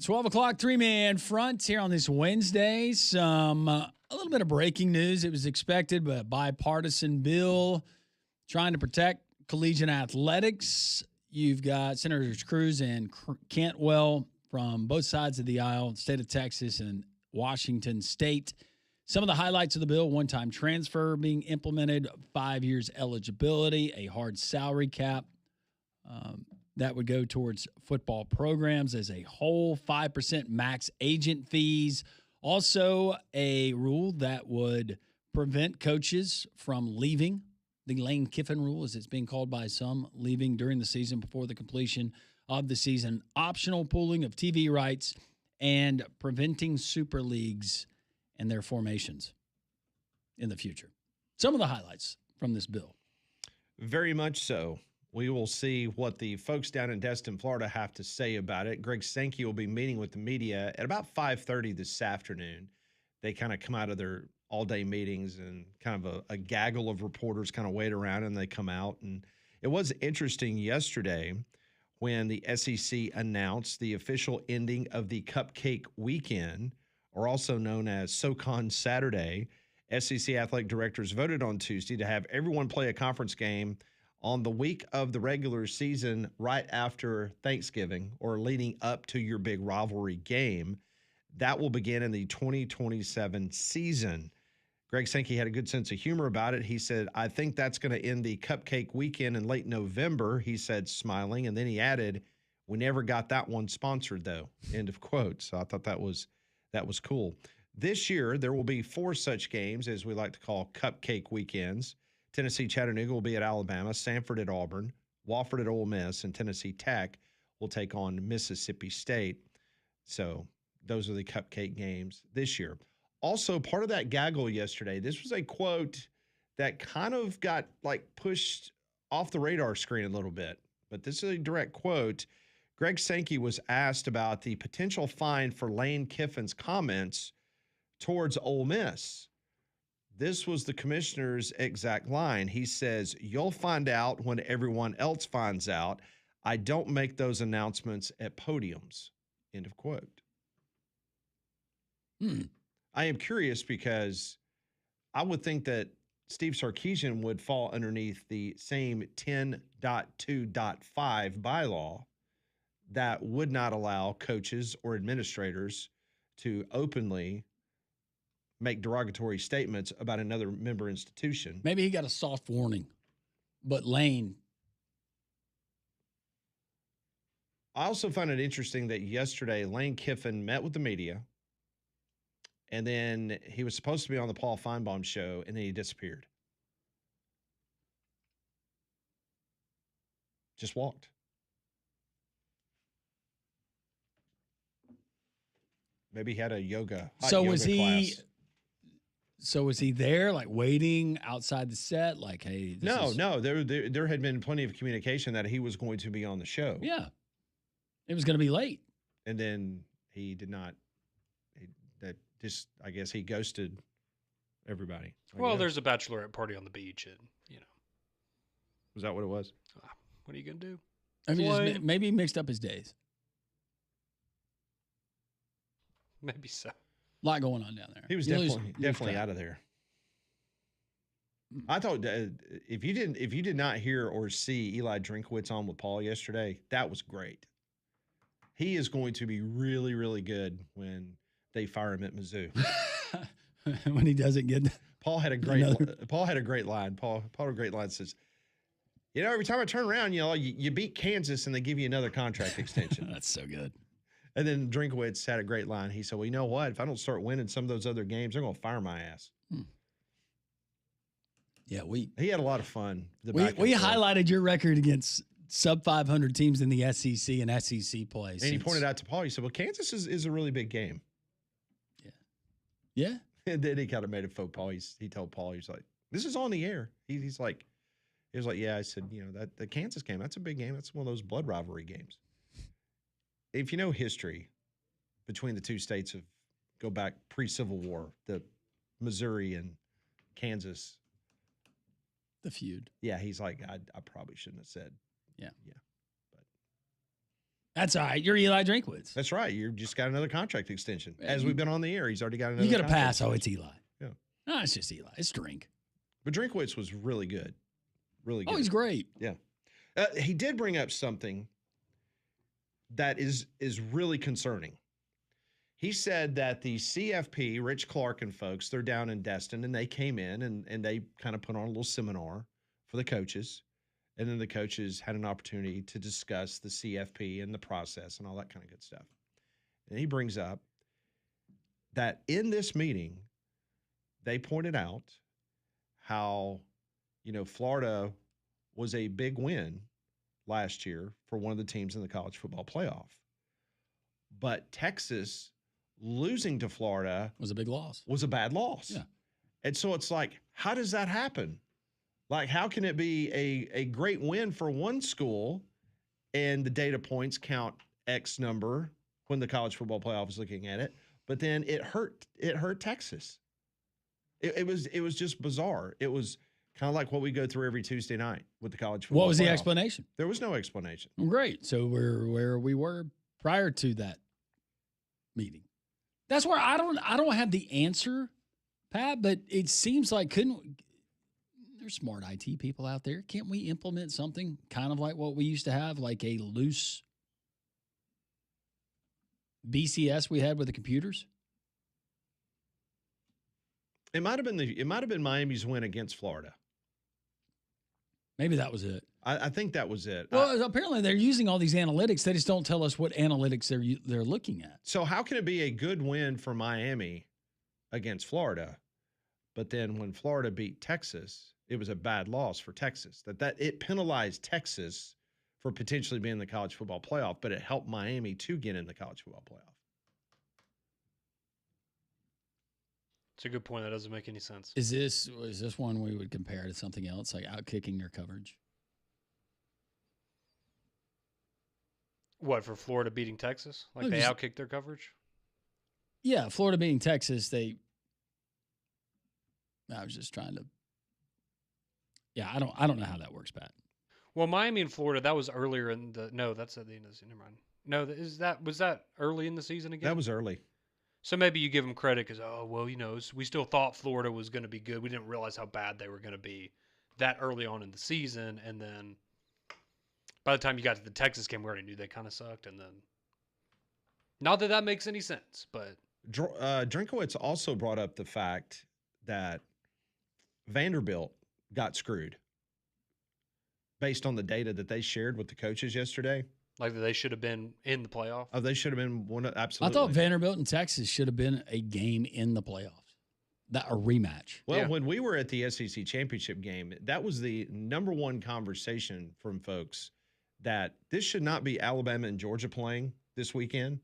12 o'clock, three-man front here on this Wednesday. A little bit of breaking news. It was expected, but a bipartisan bill trying to protect collegiate athletics. You've got Senators Cruz and Cantwell from both sides of the aisle, state of Texas and Washington State. Some of the highlights of the bill: one-time transfer being implemented, 5 years eligibility, a hard salary cap. That would go towards football programs as a whole, 5% max agent fees. Also, a rule that would prevent coaches from leaving, the Lane Kiffin rule, as it's being called by some, leaving during the season before the completion of the season. Optional pooling of TV rights and preventing super leagues and their formations in the future. Some of the highlights from this bill. Very much so. We will see what the folks down in Destin, Florida have to say about it. Greg Sankey will be meeting with the media at about 5:30 this afternoon. They kind of come out of their all-day meetings and kind of a gaggle of reporters kind of wait around and they come out. And it was interesting yesterday when the SEC announced the official ending of the Cupcake Weekend, or also known as SoCon Saturday. SEC athletic directors voted on Tuesday to have everyone play a conference game on the week of the regular season right after Thanksgiving or leading up to your big rivalry game. That will begin in the 2027 season. Greg Sankey had a good sense of humor about it. He said, "I think that's going to end the Cupcake Weekend in late November," he said, smiling. And then he added, "We never got that one sponsored, though." End of quote. So I thought that was cool. This year, there will be 4 such games, as we like to call Cupcake Weekends. Tennessee Chattanooga will be at Alabama, Samford at Auburn, Wofford at Ole Miss, and Tennessee Tech will take on Mississippi State. So those are the Cupcake games this year. Also, part of that gaggle yesterday, this was a quote that kind of got pushed off the radar screen a little bit, but this is a direct quote. Greg Sankey was asked about the potential fine for Lane Kiffin's comments towards Ole Miss. This was the commissioner's exact line. He says, "You'll find out when everyone else finds out. I don't make those announcements at podiums." End of quote. I am curious because I would think that Steve Sarkisian would fall underneath the same 10.2.5 bylaw that would not allow coaches or administrators to openly make derogatory statements about another member institution. Maybe he got a soft warning, but Lane. I also found it interesting that yesterday Lane Kiffin met with the media, and then he was supposed to be on the Paul Feinbaum show, and then he disappeared. Just walked. Maybe he had a yoga. So yoga was he? class. So was he there, waiting outside the set? Hey, no. There had been plenty of communication that he was going to be on the show. Yeah, it was going to be late, and then he did not. I guess he ghosted everybody. Well, there's a bachelorette party on the beach, and Was that what it was? What are you gonna do? I mean, maybe he mixed up his days. Maybe so. A lot going on down there. He was definitely out of there. I thought if you did not hear or see Eli Drinkwitz on with Paul yesterday, that was great. He is going to be really, really good when they fire him at Mizzou. When he doesn't get Paul had a great line. Paul had a great line. Says, every time I turn around, you beat Kansas and they give you another contract extension. That's so good. And then Drinkwitz had a great line. He said, "Well, you know what? If I don't start winning some of those other games, they're going to fire my ass." Yeah, he had a lot of fun. We highlighted your record against sub 500 teams in the SEC and SEC play. And he pointed out to Paul, he said, "Well, Kansas is a really big game." Yeah. And then he kind of made a faux pas. He told Paul, he's like, "This is on the air." He was like, "Yeah." I said, that the Kansas game, that's a big game. That's one of those blood rivalry games. If you know history between the two states go back pre-Civil War, the Missouri and Kansas. The feud. Yeah, he's like, I probably shouldn't have said. Yeah. Yeah. But That's all right. You're Eli Drinkwitz. That's right. You just got another contract extension. As we've been on the air, he's already got another. You get a contract pass. Oh, extension. it's Eli. Yeah. No, it's just Eli. It's Drink. But Drinkwitz was really good. Really good. Oh, he's great. Yeah. He did bring up something that is really concerning. He said that the CFP, Rich Clark and folks, they're down in Destin, and they came in and they kind of put on a little seminar for the coaches. And then the coaches had an opportunity to discuss the CFP and the process and all that kind of good stuff. And he brings up that in this meeting, they pointed out how, Florida was a big win last year for one of the teams in the college football playoff. But Texas losing to Florida Was a big loss. was a bad loss. Yeah. And so it's like, how does that happen? Like, how can it be a great win for one school and the data points count X number when the college football playoff is looking at it, but then it hurt Texas. It was just bizarre. It was kind of like what we go through every Tuesday night with the college football What was the playoff. explanation? There was no explanation. Great. So we're where we were prior to that meeting. That's where I don't have the answer, Pat, but it seems like there's smart IT people out there. Can't we implement something kind of like what we used to have, like a loose BCS we had with the computers? It might have been Miami's win against Florida. Maybe that was it. I think that was it. Well, apparently they're using all these analytics. They just don't tell us what analytics they're looking at. So how can it be a good win for Miami against Florida, but then when Florida beat Texas, it was a bad loss for Texas? That it penalized Texas for potentially being in the college football playoff, but it helped Miami to get in the college football playoff. It's a good point. That doesn't make any sense. Is this one we would compare to something else, like outkicking their coverage? What, for Florida beating Texas? Like No, they just- outkicked their coverage? Yeah, Florida beating Texas, I was just trying to. Yeah, I don't know how that works, Pat. Well, Miami and Florida, that was earlier in the. No, that's at the end of the season. Never mind. No, was that early in the season again? That was early. So maybe you give them credit because, we still thought Florida was going to be good. We didn't realize how bad they were going to be that early on in the season. And then by the time you got to the Texas game, we already knew they kind of sucked. And then, not that that makes any sense, but. Drinkowitz also brought up the fact that Vanderbilt got screwed based on the data that they shared with the coaches yesterday. Like that they should have been in the playoff. Oh, they should have been one. Absolutely. I thought Vanderbilt and Texas should have been a game in the playoffs, a rematch. Well, Yeah. when we were at the SEC championship game, that was the number one conversation from folks that this should not be Alabama and Georgia playing this weekend,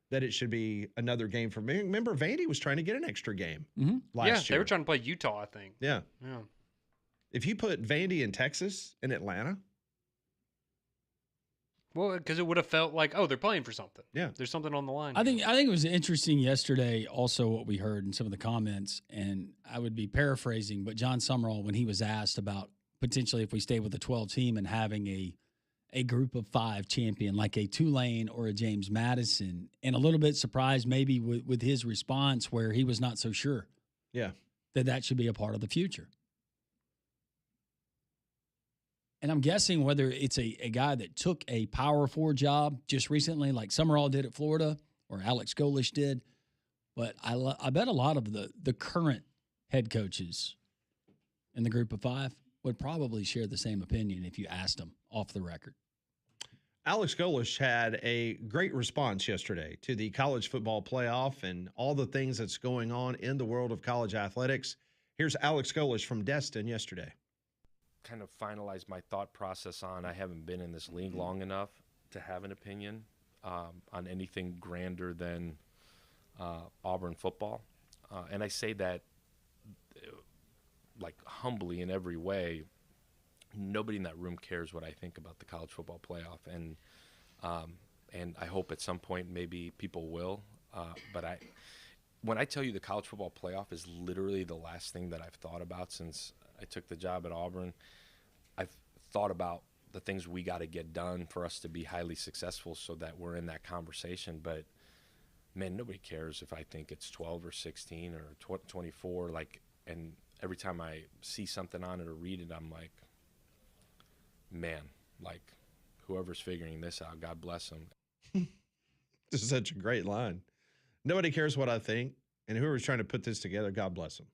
that it should be another game for me. Remember, Vandy was trying to get an extra game last year. They were trying to play Utah, I think. Yeah. Yeah. If you put Vandy in Texas and Atlanta. Well, because it would have felt like, they're playing for something. Yeah. There's something on the line. I think it was interesting yesterday also what we heard in some of the comments, and I would be paraphrasing, but John Summerall, when he was asked about potentially if we stay with the 12 team and having a group of 5 champion like a Tulane or a James Madison, and a little bit surprised maybe with his response where he was not so sure that should be a part of the future. And I'm guessing whether it's a guy that took a Power 4 job just recently, like Summerall did at Florida or Alex Golish did, but I bet a lot of the current head coaches in the group of 5 would probably share the same opinion if you asked them off the record. Alex Golish had a great response yesterday to the college football playoff and all the things that's going on in the world of college athletics. Here's Alex Golish from Destin yesterday. Kind of finalize my thought process on. I haven't been in this league long enough to have an opinion on anything grander than Auburn football. And I say that like humbly in every way. Nobody in that room cares what I think about the college football playoff. And I hope at some point maybe people will. But when I tell you the college football playoff is literally the last thing that I've thought about since I took the job at Auburn. I've thought about the things we got to get done for us to be highly successful so that we're in that conversation. But, man, nobody cares if I think it's 12 or 16 or 24. Like, and every time I see something on it or read it, I'm like, man, like, whoever's figuring this out, God bless them. This is such a great line. Nobody cares what I think, and whoever's trying to put this together, God bless them.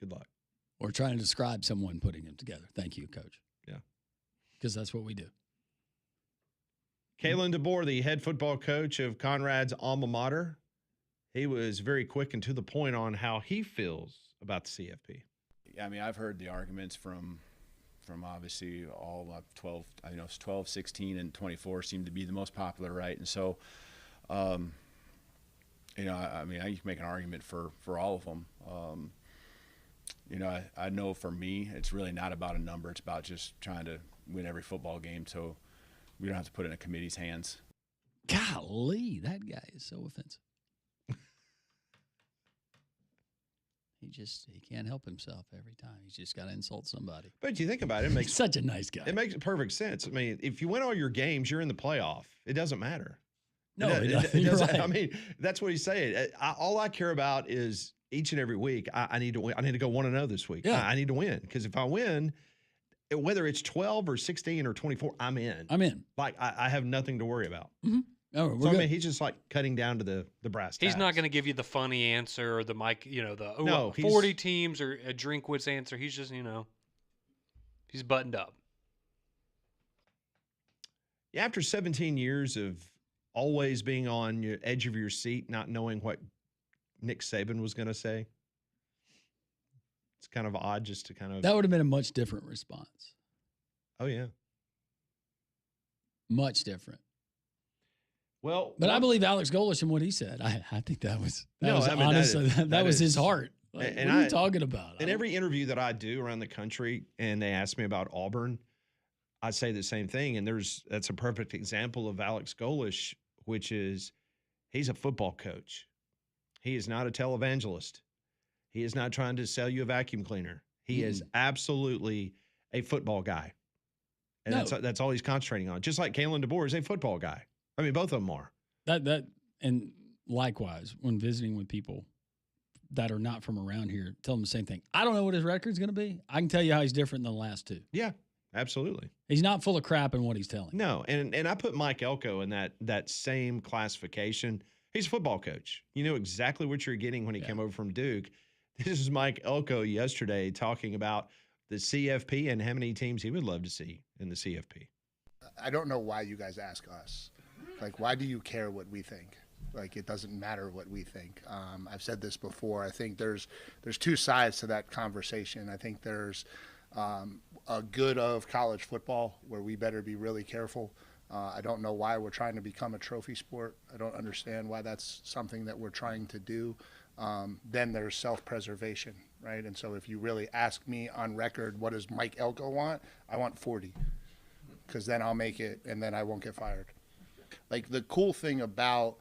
Good luck. Or trying to describe someone putting them together. Thank you, Coach. Yeah. Because that's what we do. Kalen DeBoer, the head football coach of Conrad's alma mater, he was very quick and to the point on how he feels about the CFP. I mean, I've heard the arguments from obviously all 12, I know it's 12, 16, and 24 seem to be the most popular, right? And so, you know, I mean, you can make an argument for all of them. You know, I know for me, it's really not about a number. It's about just trying to win every football game so we don't have to put it in a committee's hands. Golly, that guy is so offensive. He can't help himself every time. He's just got to insult somebody. But you think about it, it makes He's such a nice guy. It makes perfect sense. I mean, if you win all your games, you're in the playoff. It doesn't matter. No, it doesn't. You're doesn't. right. I mean, that's what he's saying. All I care about is each and every week, I need to win. I need to go 1-0 this week. Yeah. I need to win, because if I win, whether it's 12 or 16 or 24, I'm in. I'm in. Like, I have nothing to worry about. Mm-hmm. Oh, we're So, I good. mean, he's just like cutting down to the brass tacks. He's not going to give you the funny answer or the Mike, you know, the No, 40 teams or a Drinkwitz answer. He's just, you know, he's buttoned up. After 17 years of always being on your edge of your seat, not knowing what Nick Saban was going to say, it's kind of odd just to kind of. That would have been a much different response. Oh, yeah. Much different. Well, But I believe Alex Golesh and what he said. I think that was No, I mean, honestly, that was his is- heart. Like, and what are I- you talking about? in every interview that I do around the country and they ask me about Auburn, I say the same thing. And that's a perfect example of Alex Golesh, which is he's a football coach. He is not a televangelist. He is not trying to sell you a vacuum cleaner. He is absolutely a football guy. And No. that's all he's concentrating on. Just like Kalen DeBoer is a football guy. I mean, both of them are. that and likewise, when visiting with people that are not from around here, tell them the same thing. I don't know what his record's going to be. I can tell you how he's different than the last two. Yeah, absolutely. He's not full of crap in what he's telling. No, and I put Mike Elko in that same classification. He's a football coach. You know exactly what you're getting when he came over from Duke. This is Mike Elko yesterday talking about the CFP and how many teams he would love to see in the CFP. I don't know why you guys ask us. Like, why do you care what we think? Like, it doesn't matter what we think. I've said this before. I think there's two sides to that conversation. I think there's a good of college football where we better be really careful. I don't know why we're trying to become a trophy sport. I don't understand why that's something that we're trying to do. Then there's self-preservation, right? And so if you really ask me on record, what does Mike Elko want? I want 40, because then I'll make it and then I won't get fired. Like, the cool thing about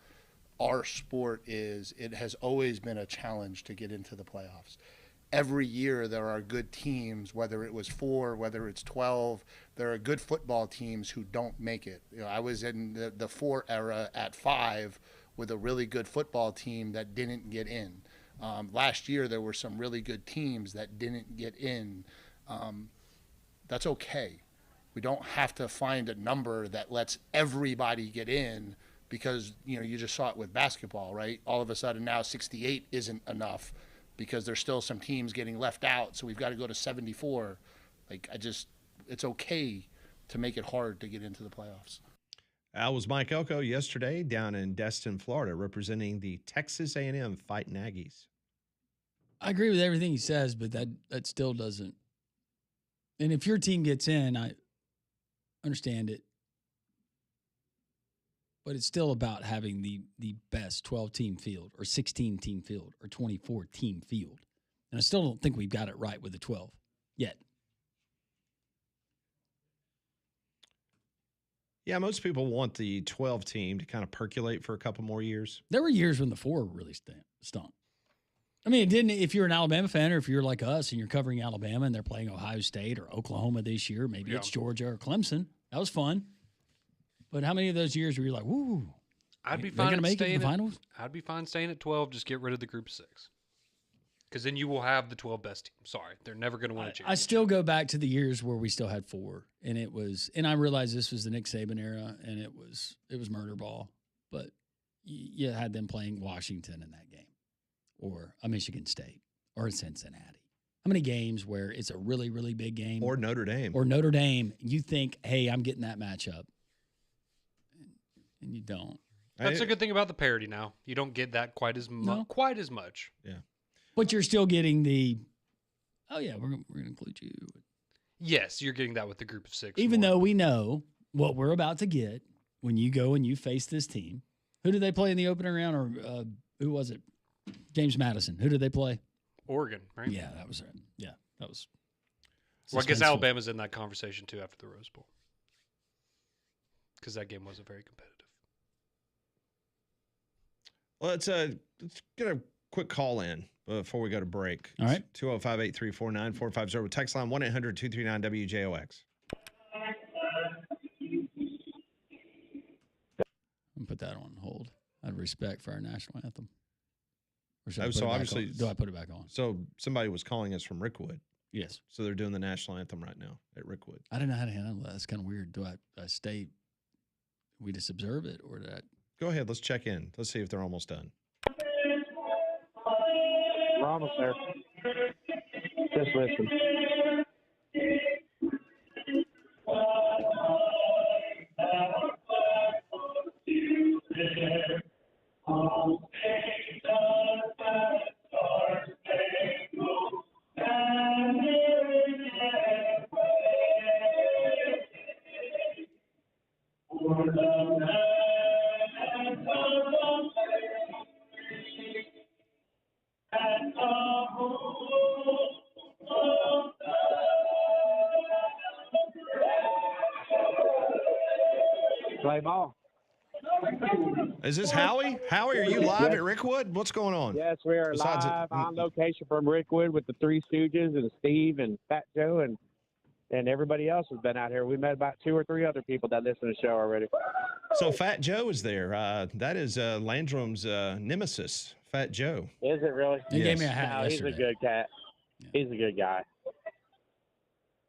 our sport is it has always been a challenge to get into the playoffs. Every year there are good teams, whether it was 4, whether it's 12. There are good football teams who don't make it. You know, I was in the 4 era at 5 with a really good football team that didn't get in. Last year there were some really good teams that didn't get in. That's okay. We don't have to find a number that lets everybody get in, because, you know, you just saw it with basketball, right? All of a sudden now 68 isn't enough because there's still some teams getting left out, so we've got to go to 74. Like, it's okay to make it hard to get into the playoffs. That was Mike Elko yesterday down in Destin, Florida, representing the Texas A&M Fighting Aggies. I agree with everything he says, but that still doesn't. And if your team gets in, I understand it. But it's still about having the best 12-team field or 16-team field or 24-team field. And I still don't think we've got it right with the 12 yet. Yeah, most people want the 12 team to kind of percolate for a couple more years. There were years when the 4 really stunk. I mean, it didn't. If you're an Alabama fan, or if you're like us and you're covering Alabama and they're playing Ohio State or Oklahoma this year, maybe it's Georgia or Clemson. That was fun. But how many of those years were you like, woo? I'd be They're fine gonna make it to staying the finals? I'd be fine staying at 12. Just get rid of the group of 6. Because then you will have the 12 best teams. Sorry, they're never going to win a championship. I still go back to the years where we still had 4, and I realized this was the Nick Saban era, and it was murder ball. But you had them playing Washington in that game, or a Michigan State, or a Cincinnati. How many games where it's a really, really big game, Or Notre Dame, you think, hey, I'm getting that matchup, and you don't. That's a good thing about the parity now. You don't get that quite as much. Yeah. But you're still getting the, oh yeah, we're gonna include you. Yes, you're getting that with the group of 6. Even though we know what we're about to get when you go and you face this team. Who did they play in the opening round, or who was it? James Madison. Who did they play? Oregon, right? Yeah, that was right. Yeah, that was. Well, I guess suspenseful. Alabama's in that conversation too after the Rose Bowl, because that game wasn't very competitive. Well, let's get a quick call in before we go to break. All right. 205-834-9450. Text line 1-800-239-WJOX. I'm put that on hold. Out of respect for our national anthem. Or should Oh, I put so it back obviously- on? Do I put it back on? So somebody was calling us from Rickwood. Yes. So they're doing the national anthem right now at Rickwood. I don't know how to handle that. That's kind of weird. Do I stay? We just observe it, or did I? Go ahead. Let's check in. Let's see if they're almost done. We're almost there. Just listen. Play ball. Is this Howie? Howie, are you live at Rickwood? What's going on? Yes, we are Besides live it- on location from Rickwood with the Three Stooges and Steve and Fat Joe and everybody else has been out here. We met about 2 or 3 other people that listen to the show already. So Fat Joe is there. That is Landrum's nemesis, Fat Joe. Is it really? He gave me a hat No, he's yesterday. a good cat. Yeah. He's a good guy.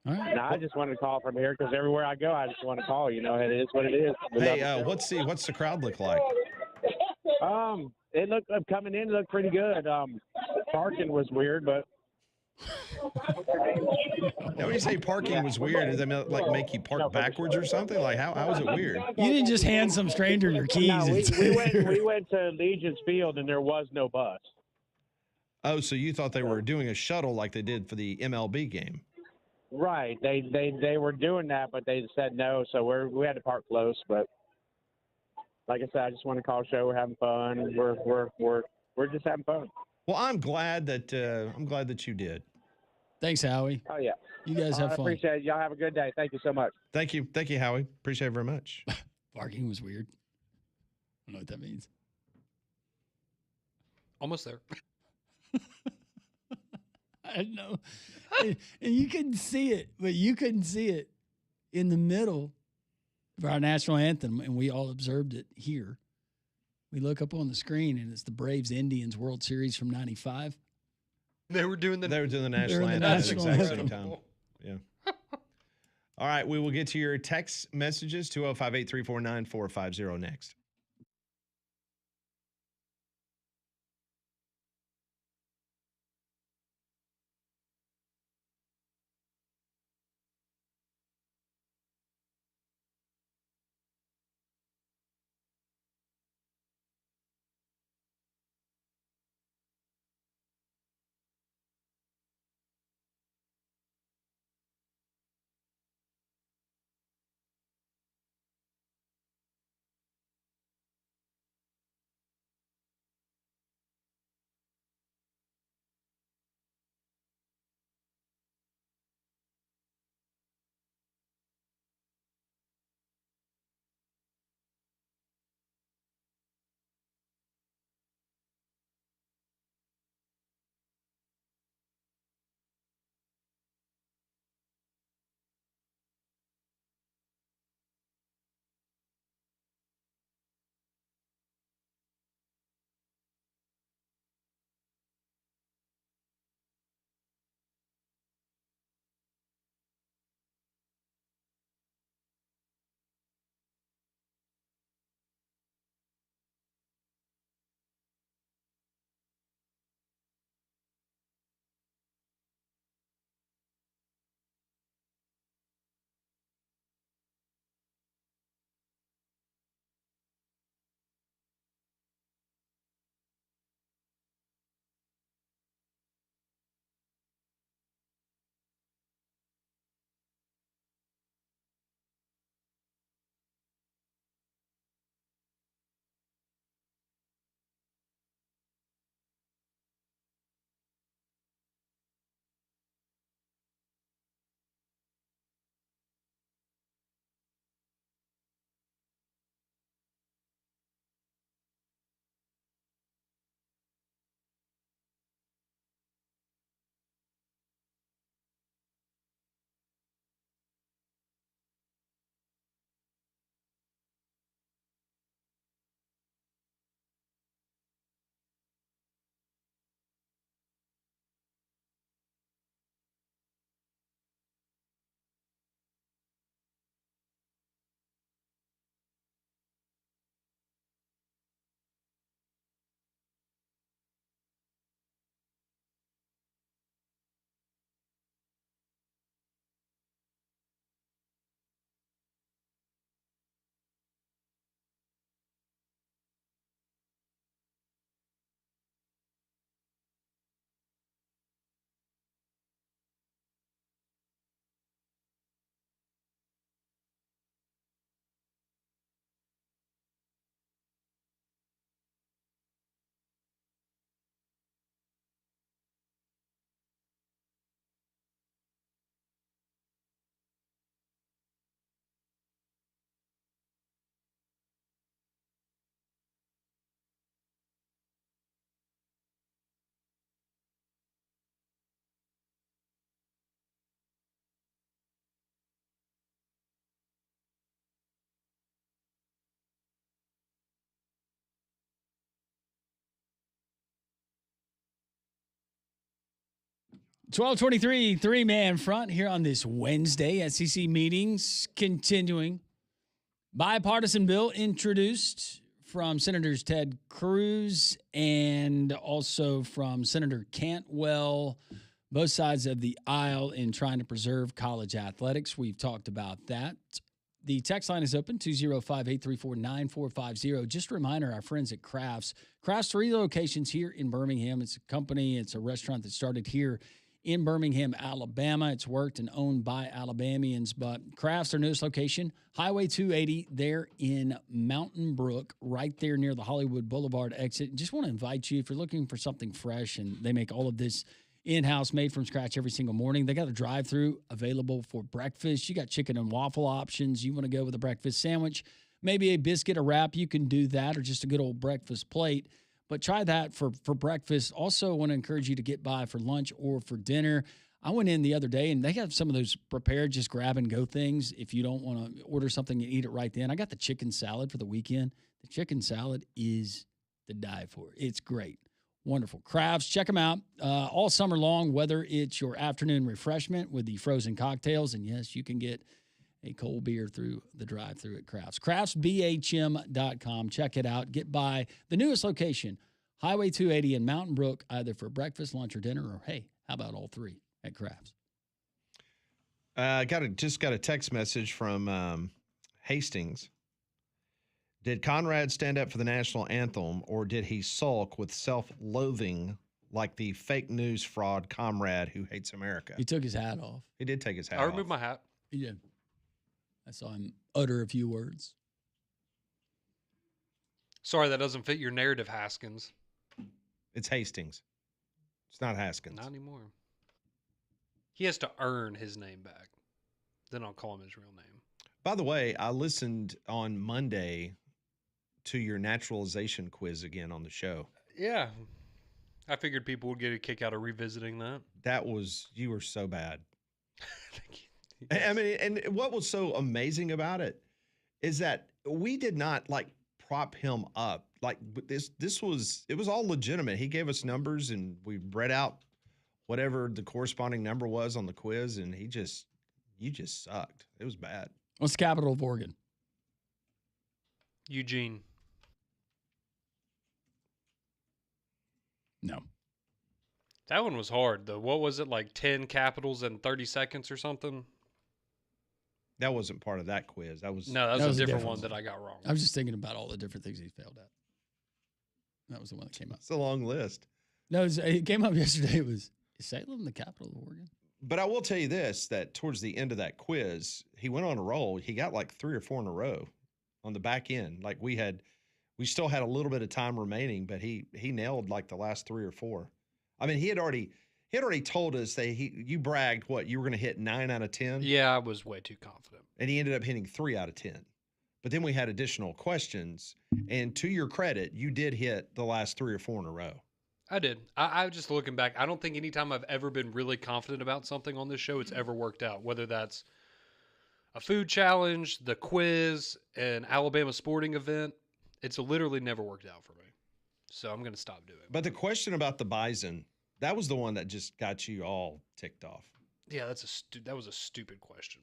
All right. No, I just wanted to call from here because everywhere I go, I just want to call. You know, it is what it is. We love Hey, the show. what's the crowd look like? It looked coming in. It looked pretty good. Parking was weird, but Now, when you say parking was weird, does that mean, like make you park backwards or something? Like how is it weird? You didn't just hand some stranger your keys. no, and we say- went to Legion's Field and there was no bus. Oh, so you thought they were doing a shuttle like they did for the MLB game? Right. They were doing that, but they said no, so we had to park close. But like I said, I just want to call the show. We're having fun. We're just having fun. Well, I'm glad that you did. Thanks, Howie. Oh yeah. You guys have I fun. appreciate it. Y'all have a good day. Thank you so much. Thank you, Howie. Appreciate it very much. Parking was weird. I don't know what that means. Almost there. I know. and you couldn't see it, but you couldn't see it in the middle of our national anthem, and we all observed it here. We look up on the screen, and it's the Braves Indians World Series from '95. They were doing the They were doing the national They're in the anthem at the national exact same anthem. time. Yeah. All right, we will get to your text messages 205-834-9450 next. 12:23, three-man front here on this Wednesday. SEC meetings continuing. Bipartisan bill introduced from Senators Ted Cruz and also from Senator Cantwell, both sides of the aisle in trying to preserve college athletics. We've talked about that. The text line is open, 205-834-9450. Just a reminder, our friends at Crafts. Crafts, 3 locations here in Birmingham. It's a company, it's a restaurant that started here in Birmingham, Alabama. It's worked and owned by Alabamians, but Crafts, their newest location, Highway 280 there in Mountain Brook, right there near the Hollywood Boulevard exit. Just want to invite you, if you're looking for something fresh, and they make all of this in-house, made from scratch every single morning. They got a drive-through available for breakfast. You got chicken and waffle options. You want to go with a breakfast sandwich, maybe a biscuit, a wrap, you can do that, or just a good old breakfast plate. But try that for breakfast. Also want to encourage you to get by for lunch or for dinner. I went in the other day, and they have some of those prepared just grab-and-go things if you don't want to order something and eat it right then. I got the chicken salad for the weekend. The chicken salad is to die for. It's great. Wonderful. Crafts, check them out all summer long, whether it's your afternoon refreshment with the frozen cocktails. And, yes, you can get a cold beer through the drive-thru at Crafts. CraftsBHM.com. Check it out. Get by the newest location, Highway 280 in Mountain Brook, either for breakfast, lunch, or dinner, or, hey, how about all 3 at Crafts? Just got a text message from Hastings. Did Conrad stand up for the national anthem, or did he sulk with self-loathing like the fake news fraud comrade who hates America? He took his hat off. He did take his hat off. I removed my hat. He did. I saw him utter a few words. Sorry, that doesn't fit your narrative, Haskins. It's Hastings. It's not Haskins. Not anymore. He has to earn his name back. Then I'll call him his real name. By the way, I listened on Monday to your naturalization quiz again on the show. Yeah. I figured people would get a kick out of revisiting that. You were so bad. Thank you. I mean, and what was so amazing about it is that we did not prop him up. It was all legitimate. He gave us numbers and we read out whatever the corresponding number was on the quiz, and you just sucked. It was bad. What's the capital of Oregon? Eugene. No. That one was hard, though. What was it, 10 capitals in 30 seconds or something? That wasn't part of that quiz. That was a different one that I got wrong. I was just thinking about all the different things he failed at. That was the one that came up. It's a long list. No, it came up yesterday. Is Salem the capital of Oregon? But I will tell you this, that towards the end of that quiz, he went on a roll. He got 3 or 4 in a row on the back end. We still had a little bit of time remaining, but he nailed the last 3 or 4. I mean, he had already told us that you bragged you were going to hit 9 out of 10. Yeah, I was way too confident. And he ended up hitting 3 out of 10. But then we had additional questions, and to your credit, you did hit the last 3 or 4 in a row. I did. I just looking back, I don't think anytime I've ever been really confident about something on this show, it's ever worked out. Whether that's a food challenge, the quiz, an Alabama sporting event, it's literally never worked out for me. So I'm going to stop doing it. But the question about the bison, that was the one that just got you all ticked off. Yeah, that was a stupid question.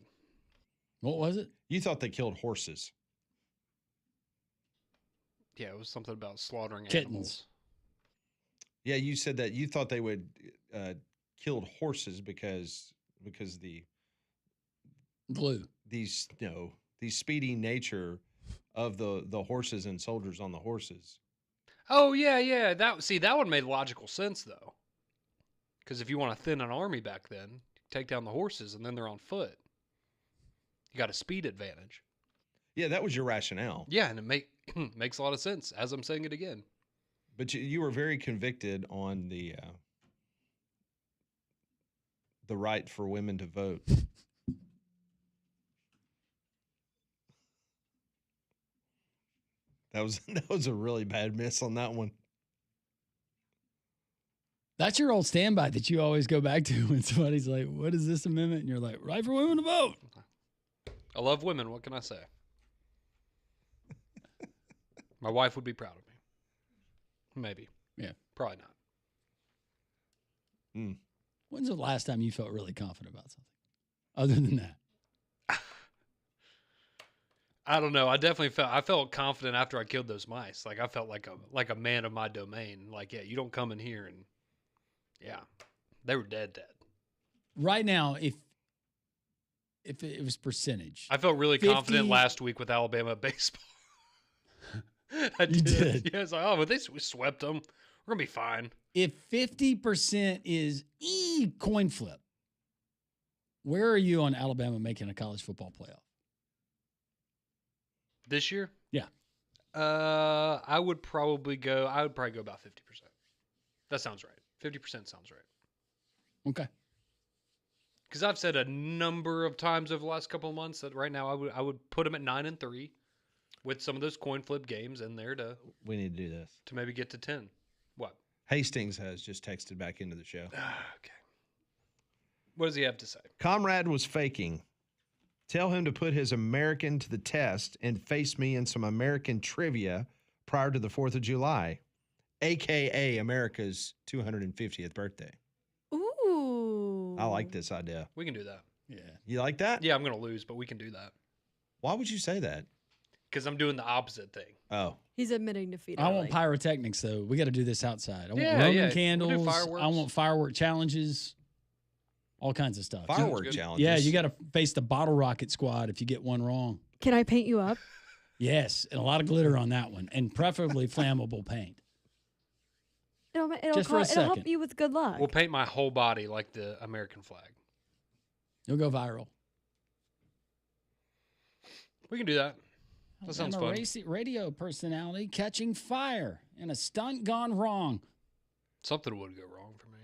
What was it? You thought they killed horses. Yeah, it was something about slaughtering Kittens. animals. Yeah, you said that you thought they would killed horses because the Glue. these speedy nature of the horses and soldiers on the horses. Oh yeah. That one made logical sense though, because if you want to thin an army back then, take down the horses and then they're on foot. You got a speed advantage. Yeah, that was your rationale. Yeah, and it makes a lot of sense as I'm saying it again. But you were very convicted on the right for women to vote. That was a really bad miss on that one. That's your old standby that you always go back to when somebody's like, what is this amendment? And you're like, right for women to vote. I love women. What can I say? My wife would be proud of me. Maybe. Yeah. Probably not. When's the last time you felt really confident about something? Other than that. I don't know. I felt confident after I killed those mice. Like I felt like a man of my domain. Like, yeah, you don't come in here and yeah. They were dead. Right now, if it was percentage. I felt really 50 confident last week with Alabama baseball. I You did. Yeah, it's like, oh, but we swept them. We're gonna be fine. If 50% is coin flip, where are you on Alabama making a college football playoff? This year? Yeah. I would probably go about 50%. That sounds right. 50% sounds right. Okay. Because I've said a number of times over the last couple of months that right now I would put them at 9-3 with some of those coin flip games in there We need to do this. to maybe get to 10. What? Hastings has just texted back into the show. Okay. What does he have to say? Conrad was faking. Tell him to put his American to the test and face me in some American trivia prior to the 4th of July, a.k.a. America's 250th birthday. Ooh. I like this idea. We can do that. Yeah. You like that? Yeah, I'm going to lose, but we can do that. Why would you say that? Because I'm doing the opposite thing. Oh. He's admitting defeat. I want early. pyrotechnics, though. We got to do this outside. I want Yeah, Roman yeah. We'll do candles. fireworks. I want firework challenges. All kinds of stuff. Firework good. challenges. Yeah, you got to face the bottle rocket squad if you get one wrong. Can I paint you up? Yes, and a lot of glitter on that one, and preferably flammable paint. Just for a It'll help second. you with good luck. We'll paint my whole body like the American flag. You'll go viral. We can do that. That sounds I'm a fun. radio personality catching fire in a stunt gone wrong. Something would go wrong for me.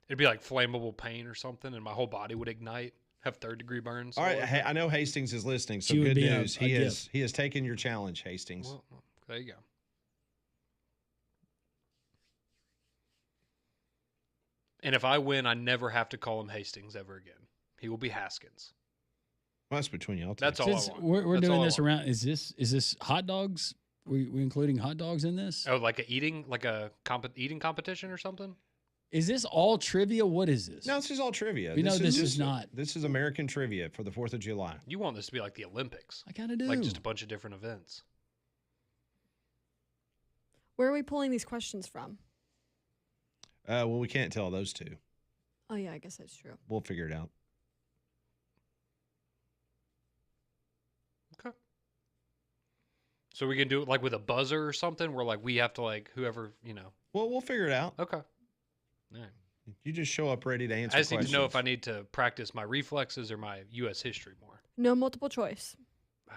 It'd be like flammable paint or something, and my whole body would ignite, have third-degree burns. All right. Hey, I know Hastings is listening, so She would good be a news. He gift. has taken your challenge, Hastings. Well, there you go. And if I win, I never have to call him Hastings ever again. He will be Haskins. Well, that's between y'all two. That's all Since I want. we're That's doing all I this want. around, is this hot dogs? We including hot dogs in this? Oh, like eating competition or something? Is this all trivia? What is this? No, this is all trivia. We know this is just- not. This is American trivia for the 4th of July. You want this to be like the Olympics, I kind of do. like just a bunch of different events. Where are we pulling these questions from? Well, we can't tell those two. Oh, yeah, I guess that's true. We'll figure it out. Okay. So we can do it like with a buzzer or something where like we have to like whoever, Well, we'll figure it out. Okay. All right. You just show up ready to answer I just need to know questions. if I need to practice my reflexes or my U.S. history more. No multiple choice. Oh,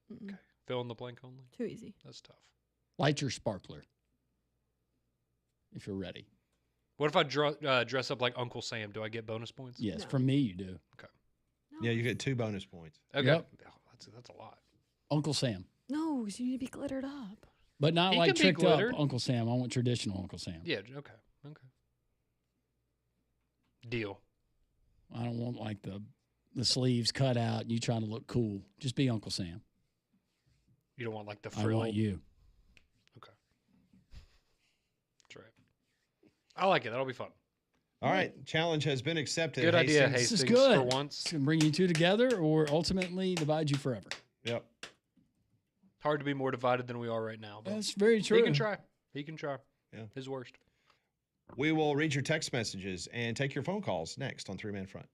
man. Okay. Fill in the blank only. Too easy. That's tough. Light your sparkler if you're ready. What if I dress up like Uncle Sam? Do I get bonus points? Yes, No. from me you do. Yeah, you get 2 bonus points. Okay. Yep. Oh, that's a lot. Uncle Sam, No, 'cause you need to be glittered up. but not He like can be tricked up glittered. Uncle Sam. I want traditional Uncle Sam. Yeah. Okay. Deal. I don't want like the sleeves cut out and you trying to look cool. Just be Uncle Sam. You don't want like the I frill. want you. Okay. That's right. I like it. That'll be fun. All right. Challenge has been accepted. Good idea, Hastings. This is Hastings, good. for once. It's gonna bring you two together or ultimately divide you forever. Yep. Hard to be more divided than we are right now. But That's very true. he can try. He can try. Yeah. His worst. We will read your text messages and take your phone calls next on 3 Man Front.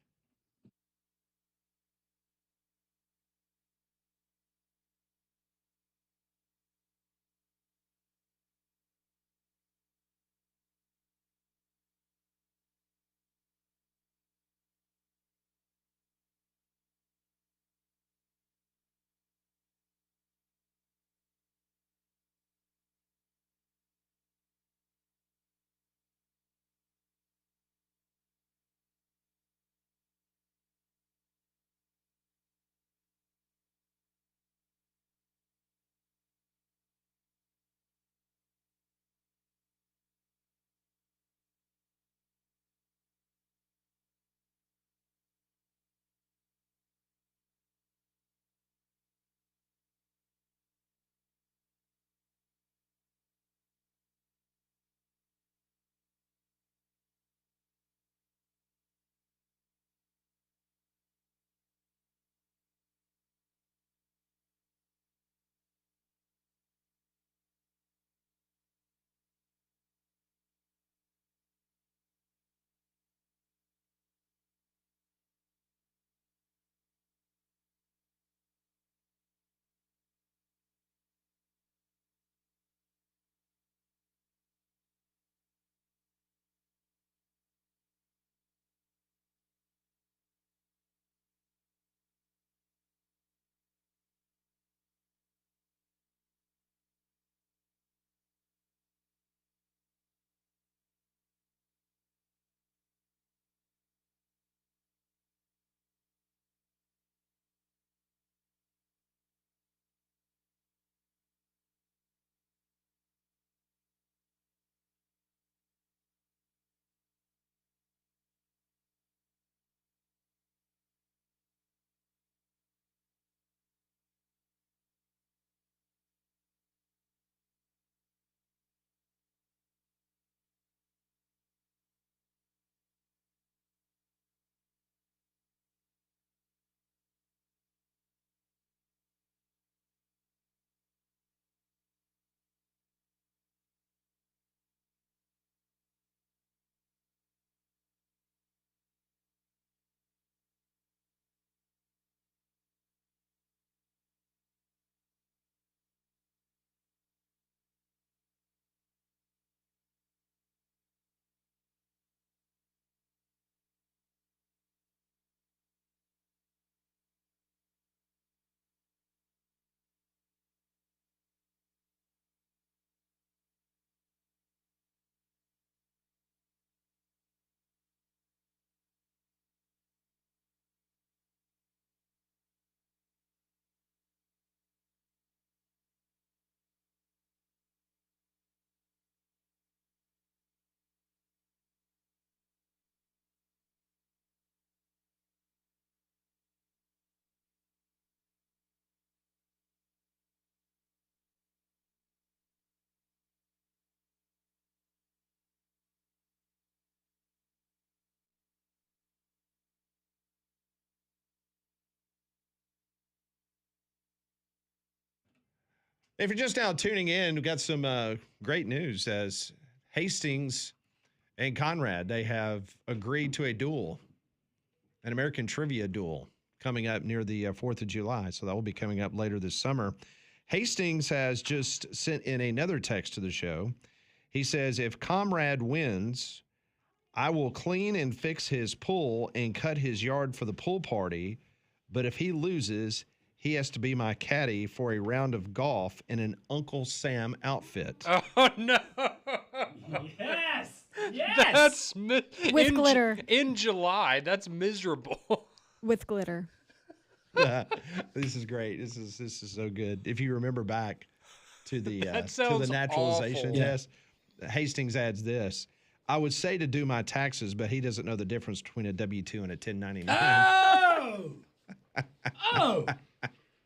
If you're just now tuning in, we've got some great news as Hastings and Conrad, they have agreed to a duel, an American trivia duel coming up near the 4th of July. So that will be coming up later this summer. Hastings has just sent in another text to the show. He says, if Conrad wins, I will clean and fix his pool and cut his yard for the pool party. But if he loses, he has to be my caddy for a round of golf in an Uncle Sam outfit. Oh, no. Yes. That's With glitter. In July, that's miserable. With glitter. This is great. This is so good. If you remember back to the That to the sounds naturalization awful. test, Hastings adds this. I would say to do my taxes, but he doesn't know the difference between a W-2 and a 1099. Oh! Oh!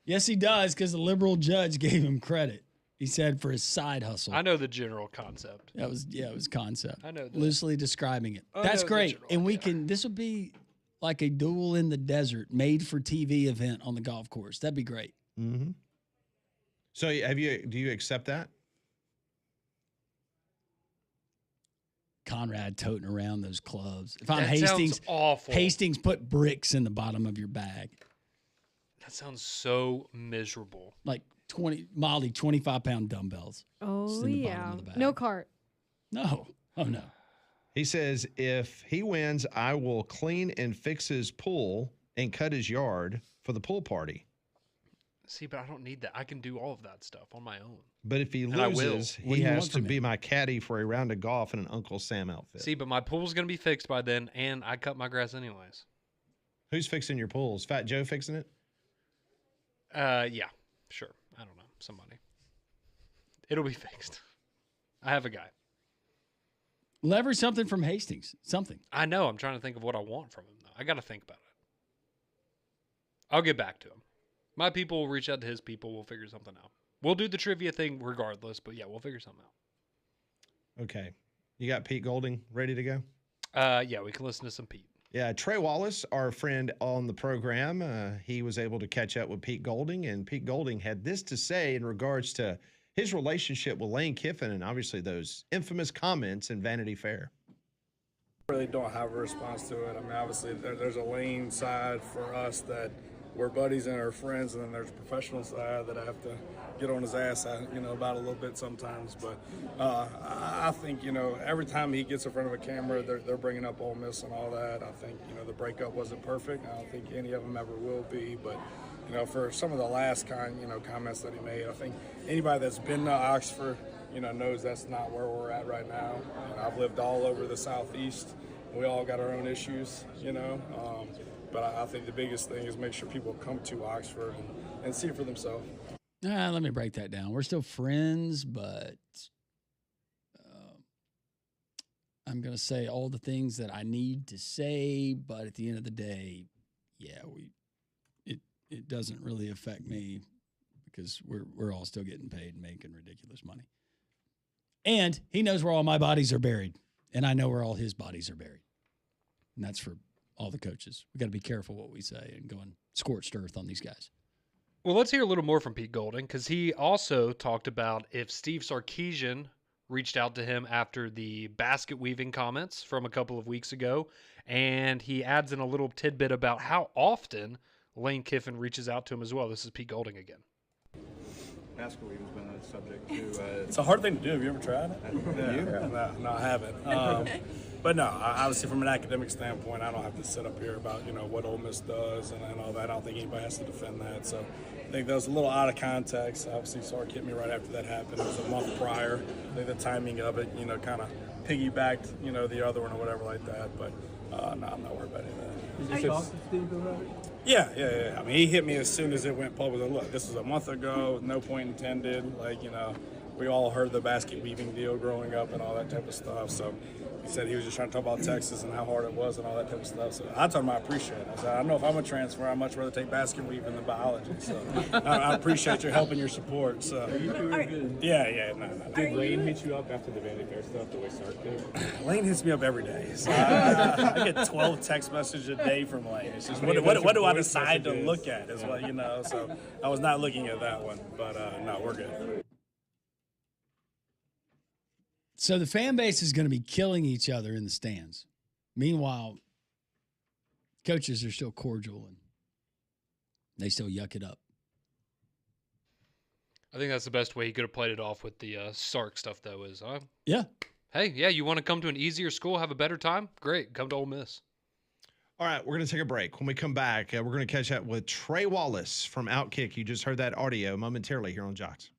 Yes, he does, because the liberal judge gave him credit. He said for his side hustle. I know the general concept. It was concept. I know that. Loosely describing it. I That's know the great. general And we idea. this would be like a duel in the desert, made for TV event on the golf course. That'd be great. Mm-hmm. So do you accept that? Conrad toting around those clubs. If I'm That Hastings, sounds awful. Hastings, put bricks in the bottom of your bag. That sounds so miserable. Like 25-pound dumbbells. Oh, in the bottom yeah. of the bag. No cart. No. Oh, no. He says, if he wins, I will clean and fix his pool and cut his yard for the pool party. See, but I don't need that. I can do all of that stuff on my own. But if he And I will. loses, What he do you has want to from be him? my caddy for a round of golf in an Uncle Sam outfit. See, but my pool's going to be fixed by then, and I cut my grass anyways. Who's fixing your pools? Fat Joe fixing it? Yeah, sure. I don't know. Somebody. It'll be fixed. I have a guy. Leverage something from Hastings. Something. I know. I'm trying to think of what I want from him, though. I got to think about it. I'll get back to him. My people will reach out to his people. We'll figure something out. We'll do the trivia thing regardless, but yeah, we'll figure something out. Okay. You got Pete Golding ready to go? Yeah, we can listen to some Pete. Yeah, Trey Wallace, our friend on the program, he was able to catch up with Pete Golding, and Pete Golding had this to say in regards to his relationship with Lane Kiffin and obviously those infamous comments in Vanity Fair. Really don't have a response to it. I mean, obviously there's a Lane side for us that we're buddies and are friends, and then there's a professional side that I have to get on his ass, about a little bit sometimes. But I think, every time he gets in front of a camera, they're bringing up Ole Miss and all that. I think, the breakup wasn't perfect. I don't think any of them ever will be. But, for some of the last comments that he made, I think anybody that's been to Oxford, knows that's not where we're at right now. I've lived all over the Southeast. We all got our own issues, but I think the biggest thing is make sure people come to Oxford and see it for themselves. Let me break that down. We're still friends, but I'm going to say all the things that I need to say. But at the end of the day, yeah, it doesn't really affect me because we're all still getting paid and making ridiculous money. And he knows where all my bodies are buried, and I know where all his bodies are buried. And that's for all the coaches. We got to be careful what we say and going scorched earth on these guys. Well, let's hear a little more from Pete Golding, because he also talked about if Steve Sarkisian reached out to him after the basket weaving comments from a couple of weeks ago, and he adds in a little tidbit about how often Lane Kiffin reaches out to him as well. This is Pete Golding again. Basket weaving's been a subject too. It's a hard thing to do. Have you ever tried it? No, I haven't. But no, obviously from an academic standpoint, I don't have to sit up here about what Ole Miss does and all that. I don't think anybody has to defend that. So I think that was a little out of context. Obviously, Sark hit me right after that happened. It was a month prior. I think the timing of it, kind of piggybacked, the other one or whatever like that. But no, I'm not worried about any of that. Did you talk to Steve about it? Yeah. I mean, he hit me as soon as it went public. Look, this was a month ago, no point intended. We all heard the basket weaving deal growing up and all that type of stuff. So, he said he was just trying to talk about Texas and how hard it was and all that type of stuff. So I told him I appreciate it. I said, I don't know if I'm a transfer. I'd much rather take basket weaving than biology. So I appreciate your help and your support. So yeah. No. Did Lane hit you up after the Vandy Fair stuff the way Sark did? Lane hits me up every day. So I get 12 text messages a day from Lane. It's just what do I decide to look at is what, you know. So I was not looking at that one, but no, we're good. So the fan base is going to be killing each other in the stands. Meanwhile, coaches are still cordial and they still yuck it up. I think that's the best way he could have played it off with the Sark stuff, though, is, Yeah. hey, yeah, you want to come to an easier school, have a better time? Great, come to Ole Miss. All right, we're going to take a break. When we come back, we're going to catch up with Trey Wallace from Outkick. You just heard that audio momentarily here on Jocks.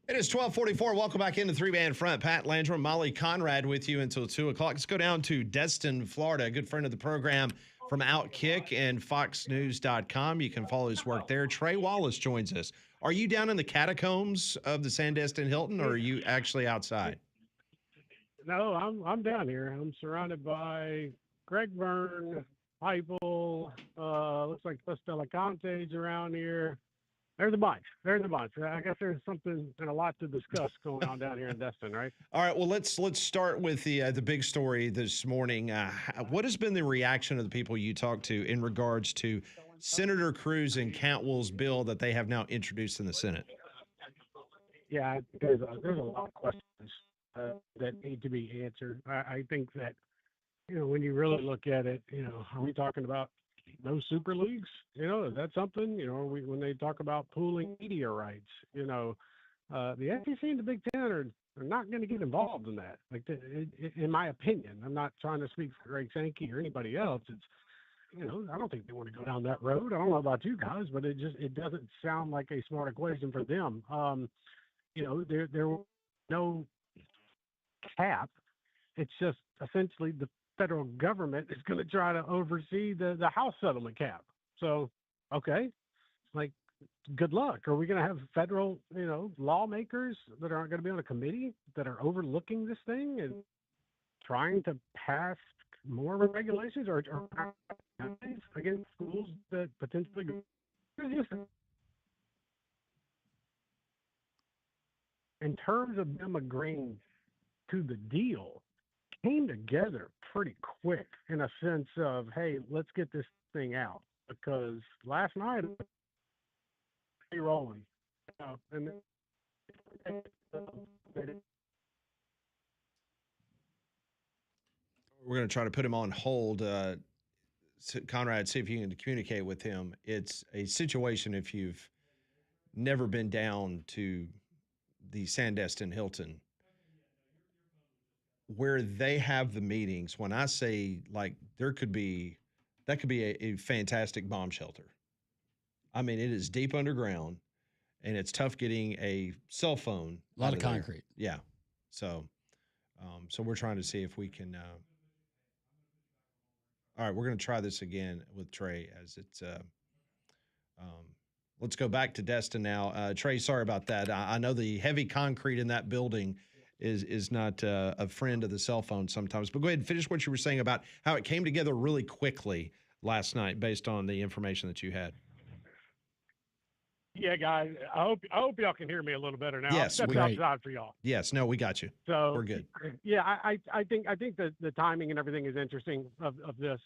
It is 12:44. Welcome back into Three-Man Front. Pat Landrum, Molly Conrad with you until 2 o'clock. Let's go down to Destin, Florida. A good friend of the program from Outkick and FoxNews.com. You can follow his work there. Trey Wallace joins us. Are you down in the catacombs of the Sandestin Hilton, or are you actually outside? No, I'm down here. I'm surrounded by Greg Byrne, Heupel, looks like Conte's around here. There's a bunch. I guess there's something and a lot to discuss going on down here in Destin, right? All right. Well, let's start with the big story this morning. What has been the reaction of the people you talked to in regards to Senator Cruz and Cantwell's bill that they have now introduced in the Senate? yeah, there's a lot of questions that need to be answered. I think that, when you really look at it, are we talking about no super leagues? Is that something? When they talk about pooling media rights, the SEC and the Big Ten are not going to get involved in that. Like, in my opinion, I'm not trying to speak for Greg Sankey or anybody else. It's, I don't think they want to go down that road. I don't know about you guys, but it doesn't sound like a smart equation for them. There was no cap. It's just essentially the federal government is going to try to oversee the house settlement cap. So, okay, like, good luck. Are we going to have federal, lawmakers that aren't going to be on a committee that are overlooking this thing and trying to pass more regulations or against schools that potentially in terms of them agreeing to the deal came together pretty quick in a sense of, hey, let's get this thing out, because last night be rolling. And we're going to try to put him on hold. Conrad, see if you can communicate with him. It's a situation, if you've never been down to the Sandestin Hilton, where they have the meetings. When I say, like, that could be a fantastic bomb shelter. I mean, it is deep underground, and it's tough getting a cell phone. A lot of concrete. Yeah. So we're trying to see if we can. All right, we're going to try this again with Trey as it's. Let's go back to Destin now. Trey, sorry about that. I know the heavy concrete in that building is not a friend of the cell phone sometimes. But go ahead and finish what you were saying about how it came together really quickly last night based on the information that you had. Yeah, guys, I hope y'all can hear me a little better now. Yes, I'll step outside for y'all. Yes, no, we got you. So we're good. Yeah, I think the timing and everything is interesting of this.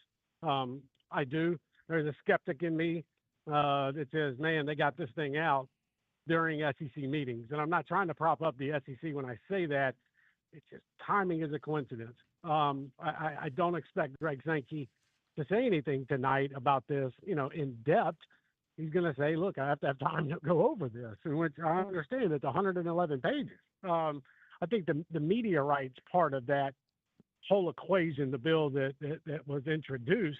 I do. There's a skeptic in me that says, man, they got this thing out during SEC meetings. And I'm not trying to prop up the SEC when I say that. It's just timing is a coincidence. I don't expect Greg Sankey to say anything tonight about this, in depth. He's going to say, look, I have to have time to go over this, in which I understand it's 111 pages. I think the media rights part of that whole equation, the bill that was introduced,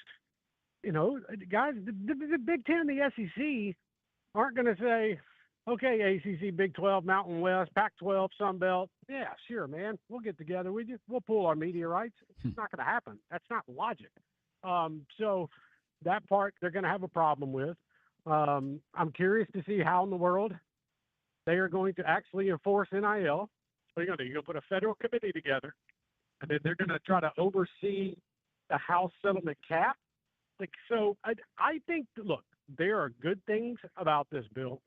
guys, the Big Ten and the SEC aren't going to say, okay, ACC, Big 12, Mountain West, Pac-12, Sun Belt. Yeah, sure, man. We'll get together. We'll pull our media rights. It's not going to happen. That's not logic. So that part they're going to have a problem with. I'm curious to see how in the world they are going to actually enforce NIL. What are you going to do? You're going to put a federal committee together, and then they're going to try to oversee the house settlement cap. So I think, look, there are good things about this bill,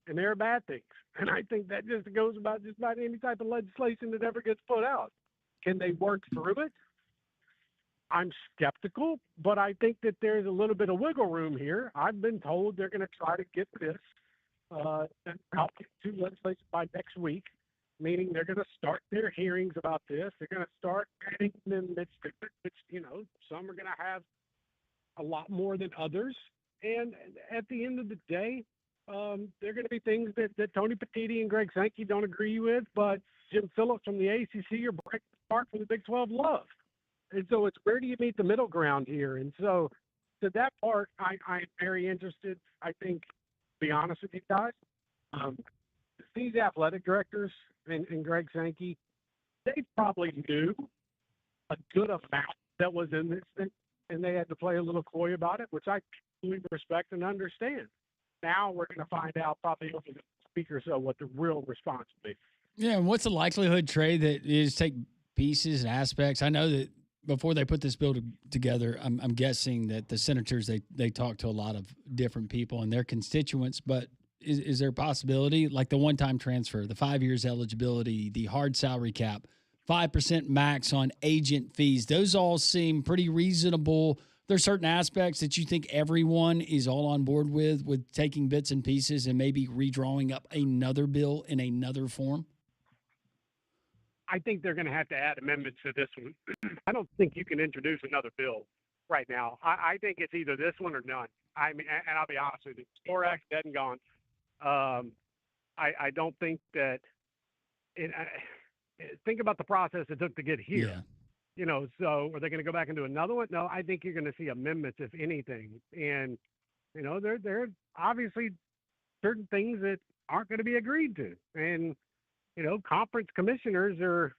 and there are bad things. And I think that just goes about just about any type of legislation that ever gets put out. Can they work through it? I'm skeptical, but I think that there's a little bit of wiggle room here. I've been told they're going to try to get this out to legislation by next week, meaning they're going to start their hearings about this. They're going to start adding them, which some are going to have a lot more than others. And at the end of the day, there are going to be things that Tony Petitti and Greg Sankey don't agree with, but Jim Phillips from the ACC or Brett Clark from the Big 12 love. And so it's where do you meet the middle ground here? And so to that part, I'm very interested. I think, to be honest with you guys, these athletic directors and Greg Sankey, they probably knew a good amount that was in this thing, and they had to play a little coy about it, which I truly respect and understand. Now we're going to find out probably over the week or so what the real response will be. Yeah, and what's the likelihood, Trey, that you just take pieces and aspects? I know that before they put this bill together, I'm guessing that the senators, they talk to a lot of different people and their constituents, but is there a possibility, like the one-time transfer, the 5 years eligibility, the hard salary cap, 5% max on agent fees, those all seem pretty reasonable there's certain aspects that you think everyone is all on board with taking bits and pieces and maybe redrawing up another bill in another form? I think they're going to have to add amendments to this one. I don't think you can introduce another bill right now. I think it's either this one or none. I mean, and I'll be honest with you, Score Act dead and gone. I don't think that. Think about the process it took to get here. Yeah. You know, so are they going to go back and do another one? No, I think you're going to see amendments, if anything. And you know, there are obviously certain things that aren't going to be agreed to, and you know, conference commissioners are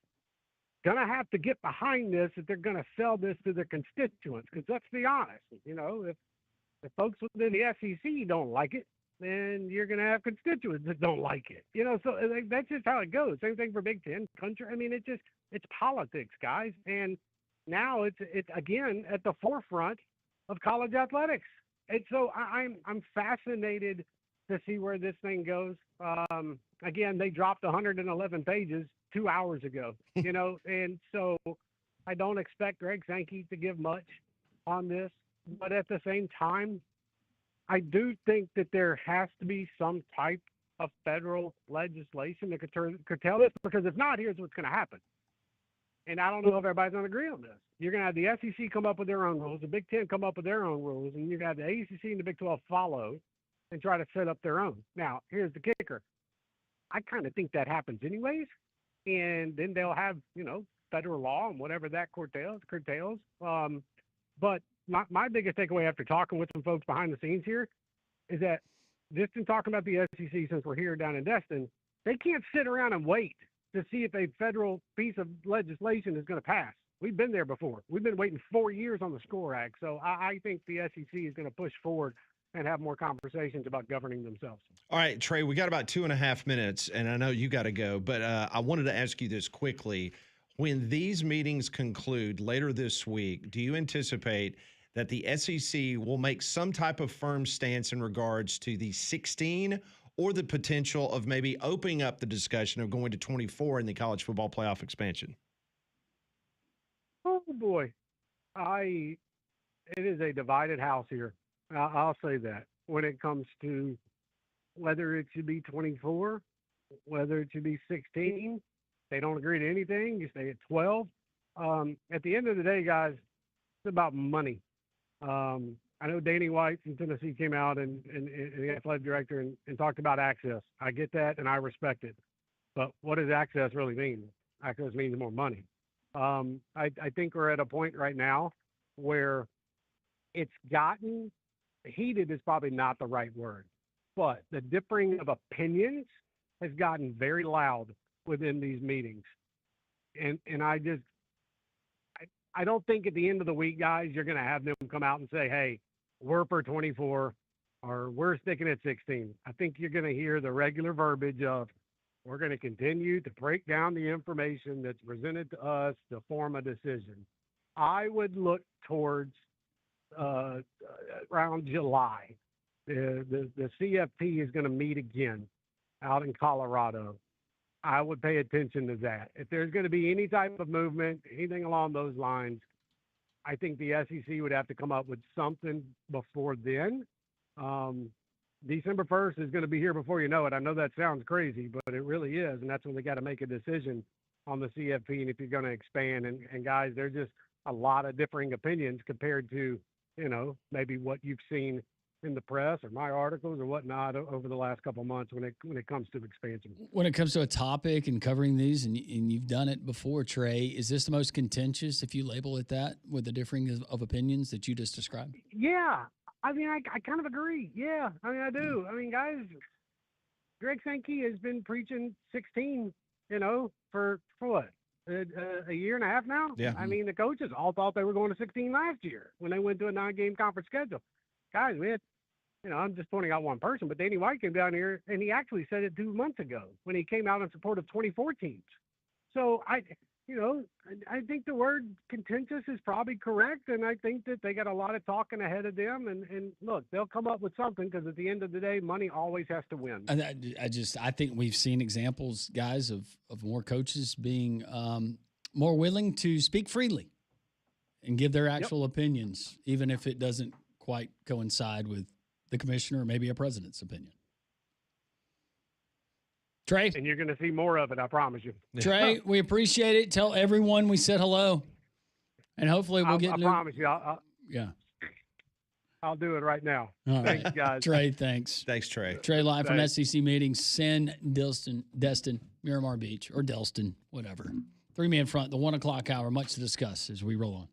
going to have to get behind this if they're going to sell this to their constituents. Because let's be honest, you know, if folks within the SEC don't like it, then you're going to have constituents that don't like it. You know, so that's just how it goes. Same thing for Big Ten country. I mean, it's politics, guys. And now it's again at the forefront of college athletics. And so I'm fascinated to see where this thing goes. Again, they dropped 111 pages 2 hours ago, you know, and so I don't expect Greg Sankey to give much on this. But at the same time, I do think that there has to be some type of federal legislation that could curtail this, because if not, here's what's going to happen. And I don't know if everybody's going to agree on this. You're going to have the SEC come up with their own rules, the Big Ten come up with their own rules, and you're going to have the ACC and the Big 12 follow and try to set up their own. Now, here's the kicker. I kind of think that happens anyways, and then they'll have, you know, federal law and whatever that curtails. But my biggest takeaway after talking with some folks behind the scenes here is that just in talking about the SEC, since we're here down in Destin, they can't sit around and wait to see if a federal piece of legislation is going to pass. We've been there before. We've been waiting 4 years on the SCORE Act. So I think the SEC is going to push forward and have more conversations about governing themselves. All right, Trey, we got about 2.5 minutes, and I know you got to go, but I wanted to ask you this quickly. When these meetings conclude later this week, do you anticipate that the SEC will make some type of firm stance in regards to the 16 or the potential of maybe opening up the discussion of going to 24 in the college football playoff expansion? Oh, boy. It is a divided house here. I'll say that when it comes to whether it should be 24, whether it should be 16, they don't agree to anything. You stay at 12. At the end of the day, guys, it's about money. I know Danny White from Tennessee came out and the athletic director and talked about access. I get that and I respect it. But what does access really mean? Access means more money. I think we're at a point right now where it's gotten heated is probably not the right word, but the differing of opinions has gotten very loud within these meetings. And I don't think at the end of the week, guys, you're going to have them come out and say, hey, we're for 24 or we're sticking at 16. I think you're going to hear the regular verbiage of we're going to continue to break down the information that's presented to us to form a decision. I would look towards around July. The CFP is going to meet again out in Colorado. I would pay attention to that. If there's going to be any type of movement, anything along those lines, I think the SEC would have to come up with something before then. December 1st is going to be here before you know it. I know that sounds crazy, but it really is. And that's when they got to make a decision on the CFP and if you're going to expand. And guys, there's just a lot of differing opinions compared to, you know, maybe what you've seen in the press or my articles or whatnot over the last couple of months when it comes to expansion. When it comes to a topic and covering these, and you've done it before, Trey, is this the most contentious, if you label it that, with the differing of opinions that you just described? Yeah. I mean, I kind of agree. Yeah. I mean, I do. I mean, guys, Greg Sankey has been preaching 16, you know, for what? A year and a half now? Yeah. I mean, the coaches all thought they were going to 16 last year when they went to a 9-game conference schedule. Guys, we had, you know, I'm just pointing out one person, but Danny White came down here and he actually said it 2 months ago when he came out in support of 24 teams. So I think the word contentious is probably correct. And I think that they got a lot of talking ahead of them and look, they'll come up with something because at the end of the day, money always has to win. I think we've seen examples, guys, of more coaches being more willing to speak freely and give their actual opinions, even if it doesn't quite coincide with the commissioner or maybe a president's opinion. Trey? And you're going to see more of it, I promise you. Trey, we appreciate it. Tell everyone we said hello. And hopefully we'll get I promise you. I'll do it right now. All Thanks, right. guys. Trey, thanks. Thanks, Trey. Trey live from Thanks. SEC meetings. Send Destin, Miramar Beach, or Delston, whatever. 3-man front, the 1 o'clock hour. Much to discuss as we roll on.